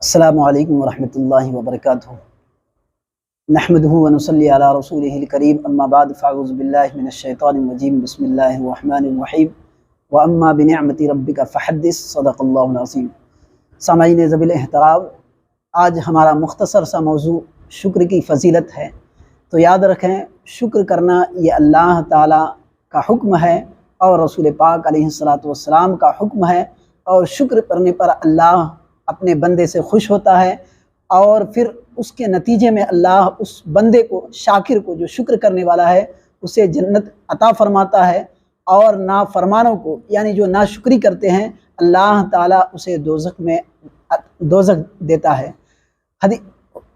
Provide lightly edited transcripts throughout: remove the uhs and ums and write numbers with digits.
السلام علیکم ورحمۃ اللہ وبرکاتہ۔ نحمدہ ونصلی علی رسولہ الکریم، اما بعد فاعوذ باللہ من الشیطان الرجیم، بسم اللہ الرحمن الرحیم، واما بنعمت ربک فحدث، صدق اللہ العظیم۔ سامعین ذوی الاحترام، آج ہمارا مختصر سا موضوع شکر کی فضیلت ہے۔ تو یاد رکھیں، شکر کرنا یہ اللہ تعالیٰ کا حکم ہے اور رسول پاک علیہ السلام کا حکم ہے، اور شکر کرنے پر اللہ اپنے بندے سے خوش ہوتا ہے، اور پھر اس کے نتیجے میں اللہ اس بندے کو، شاکر کو، جو شکر کرنے والا ہے، اسے جنت عطا فرماتا ہے، اور نافرمانوں کو، یعنی جو ناشکری کرتے ہیں، اللہ تعالیٰ اسے دوزخ دیتا ہے۔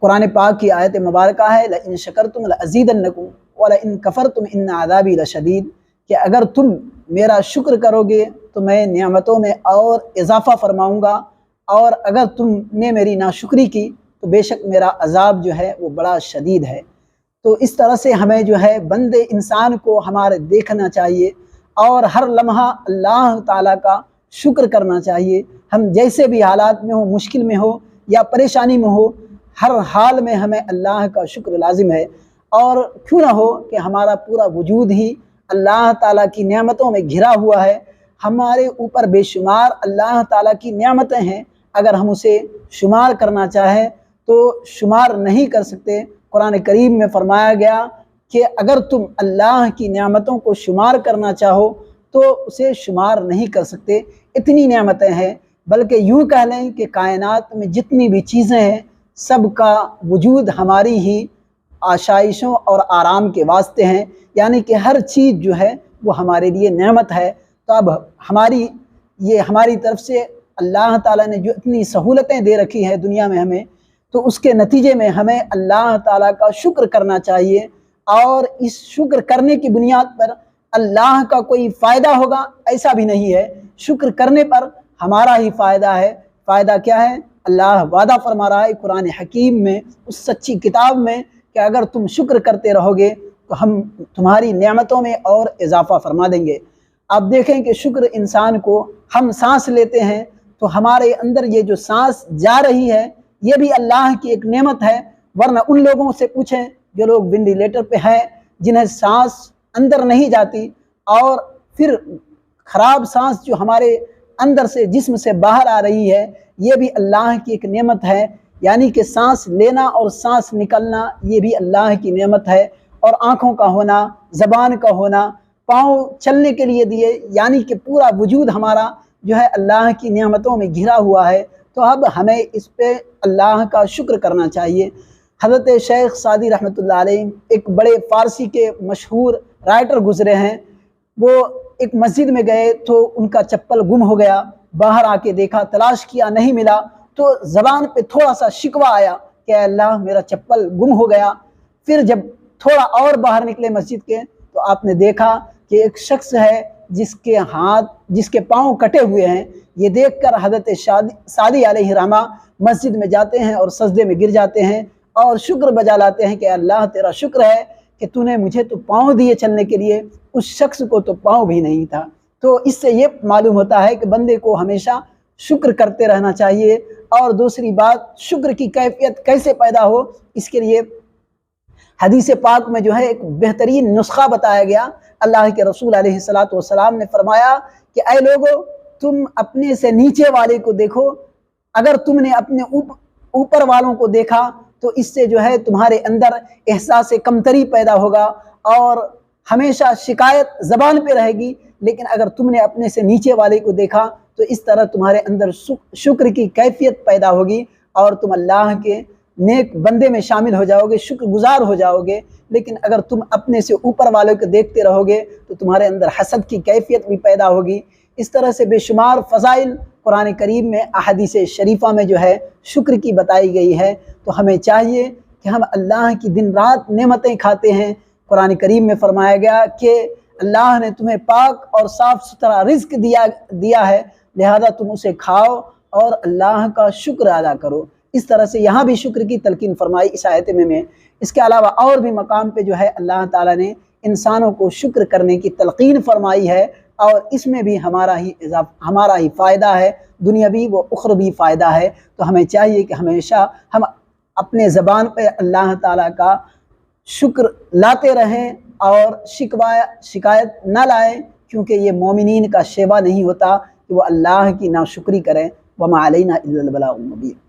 قرآن پاک کی آیت مبارکہ ہے، لَإِن شَكَرْتُمْ لَأَزِيدَنَّكُمْ وَلَإِن كَفَرْتُمْ إِنَّ عَذَابِي لَشَدِيدٌ، کہ اگر تم میرا شکر کرو گے تو میں نعمتوں میں اور اضافہ فرماؤں گا، اور اگر تم نے میری ناشکری کی تو بے شک میرا عذاب جو ہے وہ بڑا شدید ہے۔ تو اس طرح سے ہمیں جو ہے بندے انسان کو ہمارے دیکھنا چاہیے، اور ہر لمحہ اللہ تعالیٰ کا شکر کرنا چاہیے۔ ہم جیسے بھی حالات میں ہو، مشکل میں ہو یا پریشانی میں ہو، ہر حال میں ہمیں اللہ کا شکر لازم ہے، اور کیوں نہ ہو کہ ہمارا پورا وجود ہی اللہ تعالیٰ کی نعمتوں میں گھرا ہوا ہے۔ ہمارے اوپر بے شمار اللہ تعالیٰ کی نعمتیں ہیں، اگر ہم اسے شمار کرنا چاہیں تو شمار نہیں کر سکتے۔ قرآن کریم میں فرمایا گیا کہ اگر تم اللہ کی نعمتوں کو شمار کرنا چاہو تو اسے شمار نہیں کر سکتے، اتنی نعمتیں ہیں۔ بلکہ یوں کہہ لیں کہ کائنات میں جتنی بھی چیزیں ہیں، سب کا وجود ہماری ہی آشائشوں اور آرام کے واسطے ہیں، یعنی کہ ہر چیز جو ہے وہ ہمارے لیے نعمت ہے۔ تو اب ہماری طرف سے اللہ تعالیٰ نے جو اتنی سہولتیں دے رکھی ہے دنیا میں ہمیں، تو اس کے نتیجے میں ہمیں اللہ تعالیٰ کا شکر کرنا چاہیے، اور اس شکر کرنے کی بنیاد پر اللہ کا کوئی فائدہ ہوگا ایسا بھی نہیں ہے۔ شکر کرنے پر ہمارا ہی فائدہ ہے۔ فائدہ کیا ہے؟ اللہ وعدہ فرما رہا ہے قرآن حکیم میں، اس سچی کتاب میں، کہ اگر تم شکر کرتے رہو گے تو ہم تمہاری نعمتوں میں اور اضافہ فرما دیں گے۔ آپ دیکھیں کہ شکر انسان کو، ہم سانس لیتے ہیں تو ہمارے اندر یہ جو سانس جا رہی ہے یہ بھی اللہ کی ایک نعمت ہے، ورنہ ان لوگوں سے پوچھیں جو لوگ وینٹیلیٹر پہ ہیں، جنہیں سانس اندر نہیں جاتی، اور پھر خراب سانس جو ہمارے اندر سے، جسم سے باہر آ رہی ہے، یہ بھی اللہ کی ایک نعمت ہے۔ یعنی کہ سانس لینا اور سانس نکلنا یہ بھی اللہ کی نعمت ہے، اور آنکھوں کا ہونا، زبان کا ہونا، پاؤں چلنے کے لیے دیے، یعنی کہ پورا وجود ہمارا جو ہے اللہ کی نعمتوں میں گھرا ہوا ہے۔ تو اب ہمیں اس پہ اللہ کا شکر کرنا چاہیے۔ حضرت شیخ سعدی رحمۃ اللہ علیہ ایک بڑے فارسی کے مشہور رائٹر گزرے ہیں، وہ ایک مسجد میں گئے تو ان کا چپل گم ہو گیا، باہر آ کے دیکھا، تلاش کیا، نہیں ملا، تو زبان پہ تھوڑا سا شکوہ آیا کہ اے اللہ میرا چپل گم ہو گیا۔ پھر جب تھوڑا اور باہر نکلے مسجد کے تو آپ نے دیکھا کہ ایک شخص ہے جس کے پاؤں کٹے ہوئے ہیں۔ یہ دیکھ کر حضرت سعدی علیہ رحمہ مسجد میں جاتے ہیں اور سجدے میں گر جاتے ہیں اور شکر بجا لاتے ہیں کہ اللہ تیرا شکر ہے کہ تو نے مجھے تو پاؤں دیے چلنے کے لیے، اس شخص کو تو پاؤں بھی نہیں تھا۔ تو اس سے یہ معلوم ہوتا ہے کہ بندے کو ہمیشہ شکر کرتے رہنا چاہیے۔ اور دوسری بات، شکر کی کیفیت کیسے پیدا ہو، اس کے لیے حدیث پاک میں جو ہے ایک بہترین نسخہ بتایا گیا۔ اللہ کے رسول علیہ السلام نے فرمایا کہ اے لوگو، تم اپنے سے نیچے والے کو دیکھو، اگر تم نے اپنے اوپر والوں کو دیکھا تو اس سے جو ہے تمہارے اندر احساس کمتری پیدا ہوگا اور ہمیشہ شکایت زبان پہ رہے گی، لیکن اگر تم نے اپنے سے نیچے والے کو دیکھا تو اس طرح تمہارے اندر شکر کی کیفیت پیدا ہوگی، اور تم اللہ کے نیک بندے میں شامل ہو جاؤ گے، شکر گزار ہو جاؤ گے۔ لیکن اگر تم اپنے سے اوپر والوں کو دیکھتے رہو گے تو تمہارے اندر حسد کی کیفیت بھی پیدا ہوگی۔ اس طرح سے بے شمار فضائل قرآن کریم میں، احادیث شریفہ میں جو ہے شکر کی بتائی گئی ہے۔ تو ہمیں چاہیے کہ ہم اللہ کی دن رات نعمتیں کھاتے ہیں۔ قرآن کریم میں فرمایا گیا کہ اللہ نے تمہیں پاک اور صاف ستھرا رزق دیا ہے، لہذا تم اسے کھاؤ اور اللہ کا شکر ادا کرو۔ اس طرح سے یہاں بھی شکر کی تلقین فرمائی اس آیت میں۔ اس کے علاوہ اور بھی مقام پہ جو ہے اللہ تعالیٰ نے انسانوں کو شکر کرنے کی تلقین فرمائی ہے، اور اس میں بھی ہمارا ہی فائدہ ہے۔ دنیاوی و اخروی فائدہ ہے۔ تو ہمیں چاہیے کہ ہمیشہ ہم اپنے زبان پہ اللہ تعالیٰ کا شکر لاتے رہیں اور شکایت نہ لائیں، کیونکہ یہ مومنین کا شیوا نہیں ہوتا کہ وہ اللہ کی ناشکری کریں۔ وما علینا الا البلاغ المبین۔